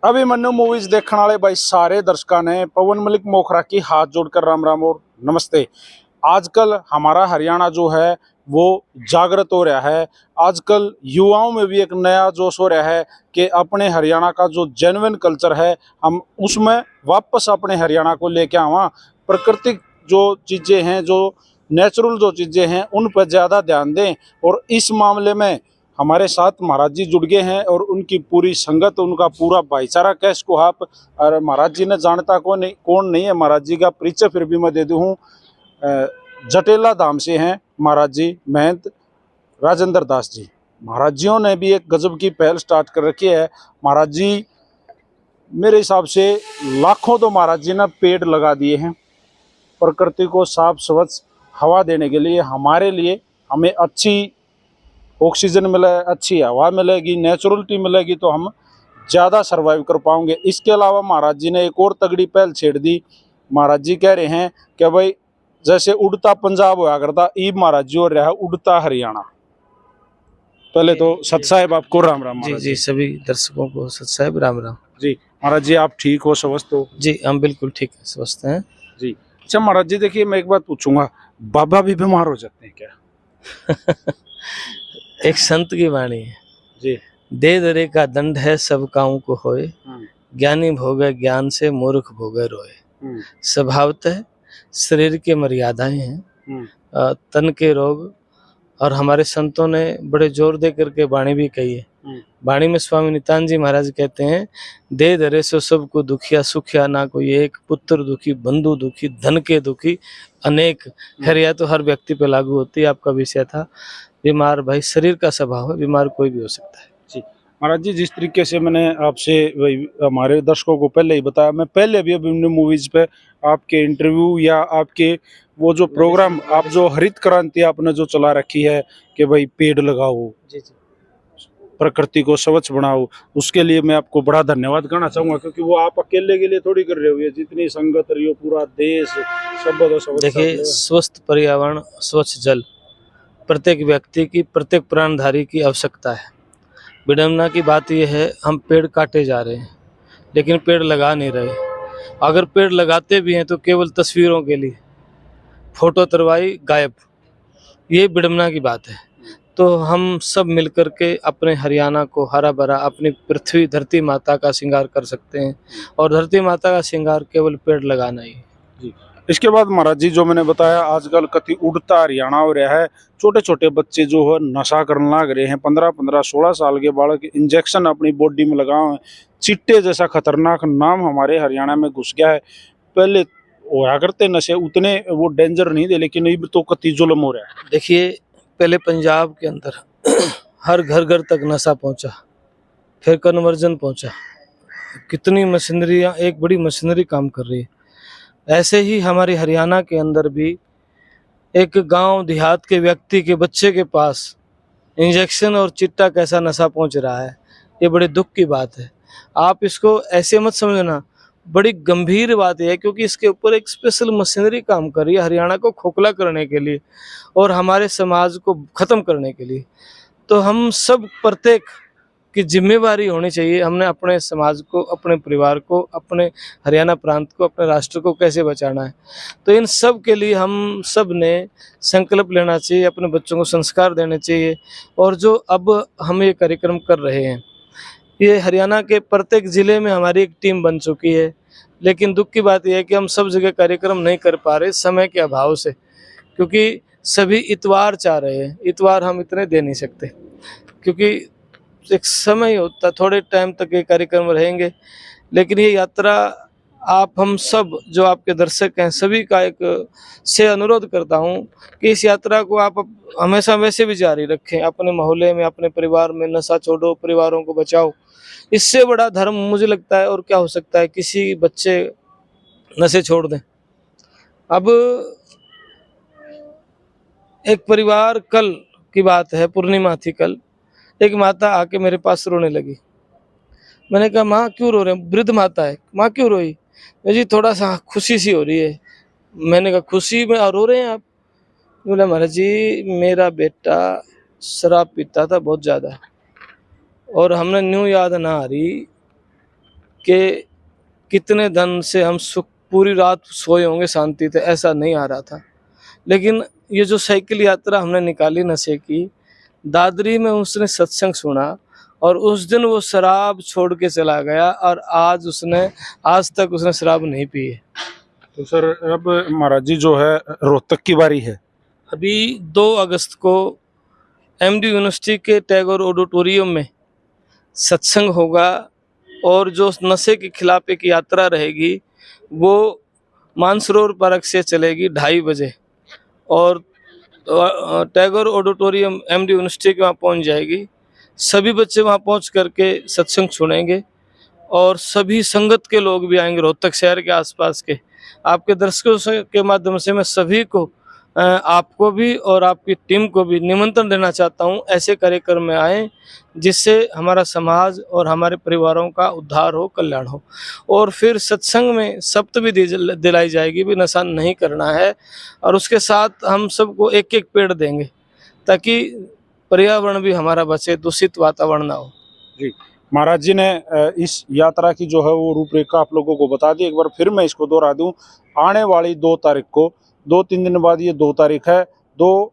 Abhimanyu movies देखने वाले भाई सारे दर्शकों ने पवन मलिक मोखरा की हाथ जोड़कर राम राम और नमस्ते। आजकल हमारा हरियाणा जो है वो जागृत हो रहा है। आजकल युवाओं में भी एक नया जोश हो रहा है कि अपने हरियाणा का जो जेन्युइन कल्चर है हम उसमें वापस अपने हरियाणा को लेके आवा। प्राकृतिक जो चीज़ें हैं, जो नेचुरल जो चीज़ें हैं, उन पर ज़्यादा ध्यान दें। और इस मामले में हमारे साथ महाराज जी जुड़ गए हैं और उनकी पूरी संगत, उनका पूरा भाईचारा कैश को आप। और महाराज जी ने जानता कौन नहीं है, महाराज जी का परिचय फिर भी मैं दे दूँ। जटेला धाम से हैं महाराज जी महंत राजेंद्र दास जी। महाराज जियों ने भी एक गजब की पहल स्टार्ट कर रखी है। महाराज जी मेरे हिसाब से लाखों तो महाराज जी ने पेड़ लगा दिए हैं प्रकृति को साफ स्वच्छ हवा देने के लिए। हमारे लिए हमें अच्छी ऑक्सीजन मिले, अच्छी हवा मिलेगी, नेचुरलिटी मिलेगी तो हम ज़्यादा सर्वाइव कर पाएंगे। इसके अलावा महाराज जी ने एक और तगड़ी पहल छेड़ दी। महाराज जी कह रहे हैं कि भाई जैसे उड़ता पंजाब हुआ करता, ईब महाराज जी हो रहा है उड़ता हरियाणा। पहले तो सत साहेब आपको राम राम। जी जी, सभी दर्शकों को सत साहेब राम राम। जी महाराज जी, आप ठीक हो, स्वस्थ हो? जी हम बिल्कुल ठीक है, स्वस्थ हैं जी। अच्छा महाराज जी, देखिए मैं एक बात पूछूंगा, बाबा भी बीमार हो जाते हैं क्या? एक संत की वाणी है जी। दे दरे का दंड है सब काऊ को होए, ज्ञानी भोगे ज्ञान से मूर्ख भोगे रोए। स्वभावतः शरीर की मर्यादाएं हैं, तन के रोग। और हमारे संतों ने बड़े जोर दे करके वाणी भी कही है। वाणी में स्वामी नित्यानंद जी महाराज कहते हैं, दे दरे सो सबको दुखिया, सुखिया ना कोई एक, पुत्र दुखी बंधु दुखी धन के दुखी अनेक। खैर यह तो हर व्यक्ति पे लागू होती है। आपका विषय था बीमार, भाई शरीर का स्वभाव है, बीमार कोई भी हो सकता है। जी महाराज जी, जिस तरीके से मैंने आपसे हमारे दर्शकों को पहले ही बताया, मैं पहले भी अभिमन्यु मूवीज पे आपके इंटरव्यू या आपके वो जो प्रोग्राम, आप जो हरित क्रांति आपने जो चला रखी है कि भाई पेड़ लगाओ, प्रकृति को स्वच्छ बनाओ, उसके लिए मैं आपको बड़ा धन्यवाद करना चाहूंगा। क्योंकि वो आप अकेले के लिए थोड़ी कर रहे हो, ये जितनी संगत रही हो पूरा देश सब। देखिए, स्वस्थ पर्यावरण, स्वच्छ जल प्रत्येक व्यक्ति की, प्रत्येक प्राणधारी की आवश्यकता है। विडंबना की बात यह है, हम पेड़ काटे जा रहे हैं लेकिन पेड़ लगा नहीं रहे। अगर पेड़ लगाते भी हैं तो केवल तस्वीरों के लिए, फोटो तरवाई गायब, ये विडंबना की बात है। तो हम सब मिलकर के अपने हरियाणा को हरा भरा, अपनी पृथ्वी धरती माता का श्रृंगार कर सकते हैं। और धरती माता का श्रृंगार केवल पेड़ लगाना ही है। जी। इसके बाद महाराज जी जो मैंने बताया, आजकल कति उड़ता हरियाणा हो रहा है। छोटे छोटे बच्चे जो है नशा करने लग रहे हैं। 15-15, 16 साल के बालक इंजेक्शन अपनी बॉडी में लगाए। चिट्टे जैसा खतरनाक नाम हमारे हरियाणा में घुस गया है। पहले होया करते नशे उतने वो डेंजर नहीं थे, लेकिन अब तो कति जुल्म हो रहा है। देखिए, पहले पंजाब के अंदर हर घर घर तक नशा पहुंचा, फिर कन्वर्जन पहुंचा। कितनी मशीनरियां, एक बड़ी मशीनरी काम कर रही है। ऐसे ही हमारे हरियाणा के अंदर भी एक गांव देहात के व्यक्ति के बच्चे के पास इंजेक्शन और चिट्टा कैसा नशा पहुंच रहा है, ये बड़े दुख की बात है। आप इसको ऐसे मत समझना, बड़ी गंभीर बात है, क्योंकि इसके ऊपर एक स्पेशल मशीनरी काम कर रही है हरियाणा को खोखला करने के लिए और हमारे समाज को खत्म करने के लिए। तो हम सब प्रत्येक की जिम्मेवारी होनी चाहिए, हमने अपने समाज को, अपने परिवार को, अपने हरियाणा प्रांत को, अपने राष्ट्र को कैसे बचाना है। तो इन सब के लिए हम सब ने संकल्प लेना चाहिए, अपने बच्चों को संस्कार देने चाहिए। और जो अब हम ये कार्यक्रम कर रहे हैं, ये हरियाणा के प्रत्येक ज़िले में हमारी एक टीम बन चुकी है। लेकिन दुख की बात यह है कि हम सब जगह कार्यक्रम नहीं कर पा रहे समय के अभाव से, क्योंकि सभी इतवार चाह रहे हैं। इतवार हम इतने दे नहीं सकते, क्योंकि एक समय होता, थोड़े टाइम तक ये कार्यक्रम रहेंगे। लेकिन ये यात्रा आप हम सब जो आपके दर्शक हैं सभी का एक से अनुरोध करता हूँ कि इस यात्रा को आप हमेशा वैसे भी जारी रखें। अपने मोहल्ले में, अपने परिवार में नशा छोड़ो, परिवारों को बचाओ। इससे बड़ा धर्म मुझे लगता है और क्या हो सकता है, किसी बच्चे नशे छोड़ दें। अब एक परिवार, कल की बात है, पूर्णिमा थी कल, एक माता आके मेरे पास रोने लगी। मैंने कहा माँ क्यों रो रहे हैं? वृद्ध माता है। माँ क्यों रोई? जी थोड़ा सा खुशी सी हो रही है। मैंने कहा खुशी में रो रहे हैं आप? बोला महाराज जी मेरा बेटा शराब पीता था बहुत ज़्यादा, और हमने न्यू याद ना आ रही कि कितने धन से हम सुख पूरी रात सोए होंगे शांति से, ऐसा नहीं आ रहा था। लेकिन ये जो साइकिल यात्रा हमने निकाली नशे की, दादरी में उसने सत्संग सुना और उस दिन वो शराब छोड़ के चला गया और आज तक उसने शराब नहीं पी है। तो सर अब महाराज जी जो है रोहतक की बारी है। अभी 2 अगस्त को एमडी यूनिवर्सिटी के टैगोर ऑडिटोरियम में सत्संग होगा और जो नशे के खिलाफ एक यात्रा रहेगी वो मानसरोवर पार्क से चलेगी 2:30 बजे और टैगोर ऑडिटोरियम एमडी यूनिवर्सिटी के वहाँ पहुँच जाएगी। सभी बच्चे वहाँ पहुँच करके सत्संग सुनेंगे और सभी संगत के लोग भी आएंगे, रोहतक शहर के आसपास के। आपके दर्शकों के माध्यम से मैं सभी को, आपको भी और आपकी टीम को भी निमंत्रण देना चाहता हूं, ऐसे कार्यक्रम में आए जिससे हमारा समाज और हमारे परिवारों का उद्धार हो, कल्याण हो। और फिर सत्संग में सप्तमी दिलाई जाएगी भी, नशा नहीं करना है। और उसके साथ हम सबको एक एक पेड़ देंगे ताकि पर्यावरण भी हमारा बचे, दूषित वातावरण ना हो। जी, महाराज जी ने इस यात्रा की जो है वो रूपरेखा आप लोगों को बता दी। एक बार फिर मैं इसको दोहरा दूं, आने वाली 2 तारीख को, 2-3 दिन बाद ये 2 तारीख है, 2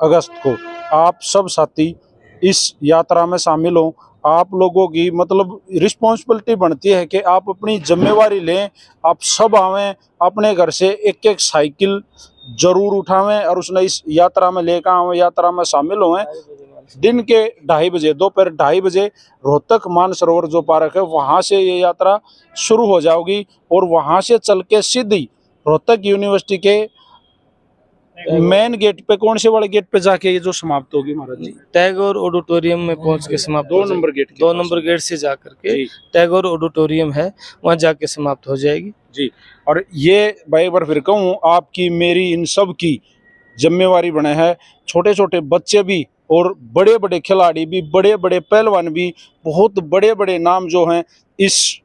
अगस्त को आप सब साथी इस यात्रा में शामिल हों। आप लोगों की मतलब रिस्पॉन्सिबिलिटी बनती है कि आप अपनी जिम्मेवारी लें, आप सब आवें, अपने घर से एक साइकिल जरूर उठावें और उसने इस यात्रा में लेकर आवें, यात्रा में शामिल हों। दिन के 2:30 बजे, दोपहर 2:30 बजे रोहतक मानसरोवर जो पार्क है वहाँ से ये यात्रा शुरू हो जाएगी और वहाँ से चल के सीधी रोहतक यूनिवर्सिटी के मेन गेट पे, कौन से वाले गेट पे जाके ये जो समाप्त होगी महाराज जी? टैगोर ऑडिटोरियम में पहुंच के समाप्त 2 नंबर गेट 2 नंबर गेट से जा करके टैगोर ऑडिटोरियम है, वहां जाके समाप्त हो जाएगी जी। और ये भाई एक बार फिर कहूँ, आपकी मेरी इन सब की जिम्मेवारी बने है। छोटे छोटे बच्चे भी और बड़े बड़े खिलाड़ी भी, बड़े बड़े पहलवान भी, बहुत बड़े बड़े नाम जो हैं इस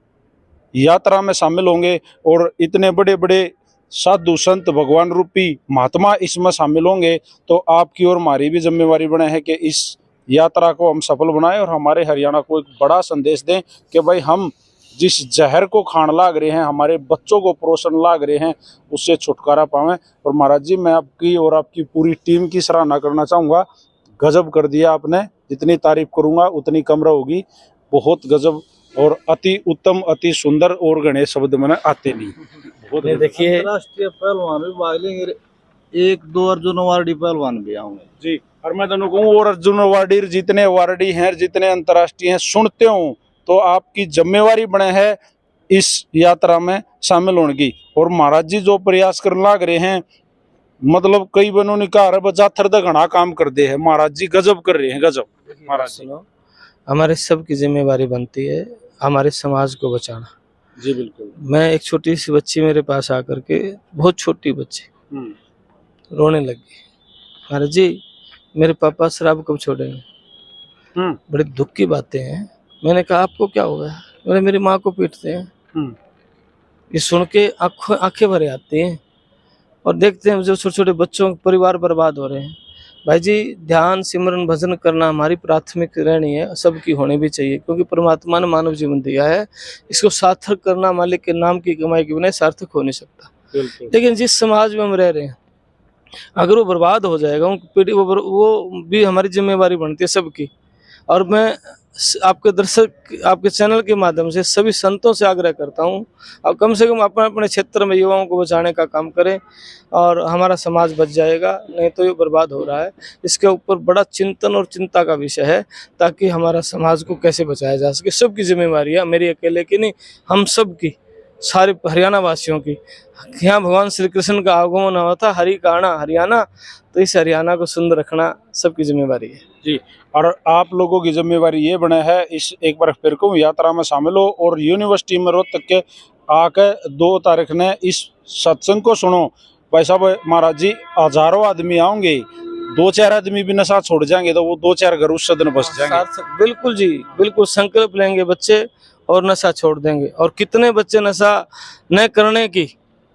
यात्रा में शामिल होंगे और इतने बड़े बड़े साधु संत भगवान रूपी महात्मा इसमें शामिल होंगे। तो आपकी और हमारी भी जिम्मेवारी बने है कि इस यात्रा को हम सफल बनाएं और हमारे हरियाणा को एक बड़ा संदेश दें कि भाई हम जिस जहर को खान लाग रहे हैं, हमारे बच्चों को पोषण लाग रहे हैं, उससे छुटकारा पावें। और महाराज जी मैं आपकी और आपकी पूरी टीम की सराहना करना चाहूँगा। गजब कर दिया आपने, जितनी तारीफ करूँगा उतनी कम रहेगी। बहुत गजब और अति उत्तम, अति सुंदर और गणेश शब्द मैंने आते नहीं। देखिए, राष्ट्रीय पहलवान भी भाग लेंगे, 1-2 अर्जुन अवार्डी पहलवान भी आएंगे जी। और मैं दोनों कहूँ और अर्जुन अवार्डी जितने अवार्डी हैं, जितने अंतर्राष्ट्रीय हैं, सुनते हूँ तो आपकी जिम्मेवारी बने है इस यात्रा में शामिल होने की। और महाराज जी जो प्रयास करने लाग रहे हैं, मतलब कई बनों ने कहा बजा थर घना काम कर दे है, महाराज जी गजब कर रहे हैं, गजब। महाराज जी हमारे सब की जिम्मेवारी बनती है हमारे समाज को बचाना। जी बिल्कुल। मैं एक छोटी सी बच्ची मेरे पास आकर के, बहुत छोटी बच्ची, रोने लगी, महाराज जी मेरे पापा शराब कब छोड़ेंगे? बड़े दुख की बातें हैं। मैंने कहा आपको क्या हो गया? बोले मेरी माँ को पीटते हैं। ये सुन के आंखें भरे आती हैं और देखते हैं जो छोटे छोटे बच्चों के परिवार बर्बाद हो रहे हैं। भाई जी ध्यान सिमरन भजन करना हमारी प्राथमिक रहनी है, सबकी होनी भी चाहिए, क्योंकि परमात्मा ने मानव जीवन दिया है, इसको सार्थक करना मालिक के नाम की कमाई के बिना सार्थक हो नहीं सकता। लेकिन जिस समाज में हम रह रहे हैं अगर वो बर्बाद हो जाएगा, उनकी पीढ़ी वो भी हमारी जिम्मेवारी बनती है सबकी। और मैं आपके दर्शक, आपके चैनल के माध्यम से सभी संतों से आग्रह करता हूं, अब कम से कम अपने अपने क्षेत्र में युवाओं को बचाने का काम करें और हमारा समाज बच जाएगा, नहीं तो ये बर्बाद हो रहा है। इसके ऊपर बड़ा चिंतन और चिंता का विषय है, ताकि हमारा समाज को कैसे बचाया जा सके। सबकी जिम्मेवारी है, मेरी अकेले की नहीं, हम सब की, सारे हरियाणा वासियों की। यहाँ भगवान श्री कृष्ण का आगमन हुआ था, हरि का आना हरियाणा, तो इस हरियाणा को सुंदर रखना सबकी जिम्मेवारी है जी। और आप लोगों की जिम्मेवारी ये बने है, इस एक बार फिर को यात्रा में शामिल हो और यूनिवर्सिटी में रोहतक के आके 2 तारीख ने इस सत्संग को सुनो। भाई साहब महाराज जी हजारों आदमी आएंगे, 2-4 आदमी भी नशा छोड़ जाएंगे तो वो 2-4 घर उस सदन बस जाएंगे। बिल्कुल जी, बिल्कुल संकल्प लेंगे बच्चे और नशा छोड़ देंगे। और कितने बच्चे नशा न करने की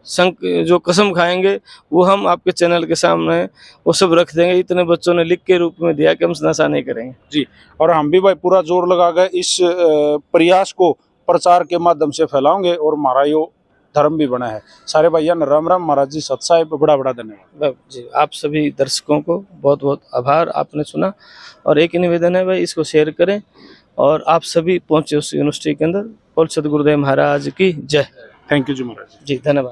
जो कसम खाएंगे वो हम आपके चैनल के सामने वो सब रख देंगे। इतने बच्चों ने लिख के रूप में दिया कि हम नशा नहीं करेंगे जी। और हम भी भाई पूरा जोर लगा गए इस प्रयास को प्रचार के माध्यम से फैलाओगे और हमारा यो धर्म भी बना है। सारे भैया न राम राम, महाराज जी सत साहिब, बड़ा बड़ा धन्यवाद जी। आप सभी दर्शकों को बहुत बहुत आभार, आपने सुना। और एक ही निवेदन है भाई, इसको शेयर करें और आप सभी पहुंचे उस यूनिवर्सिटी के अंदर। बोल सदगुरुदेव महाराज की जय। थैंक यू जी महाराज। जी धन्यवाद।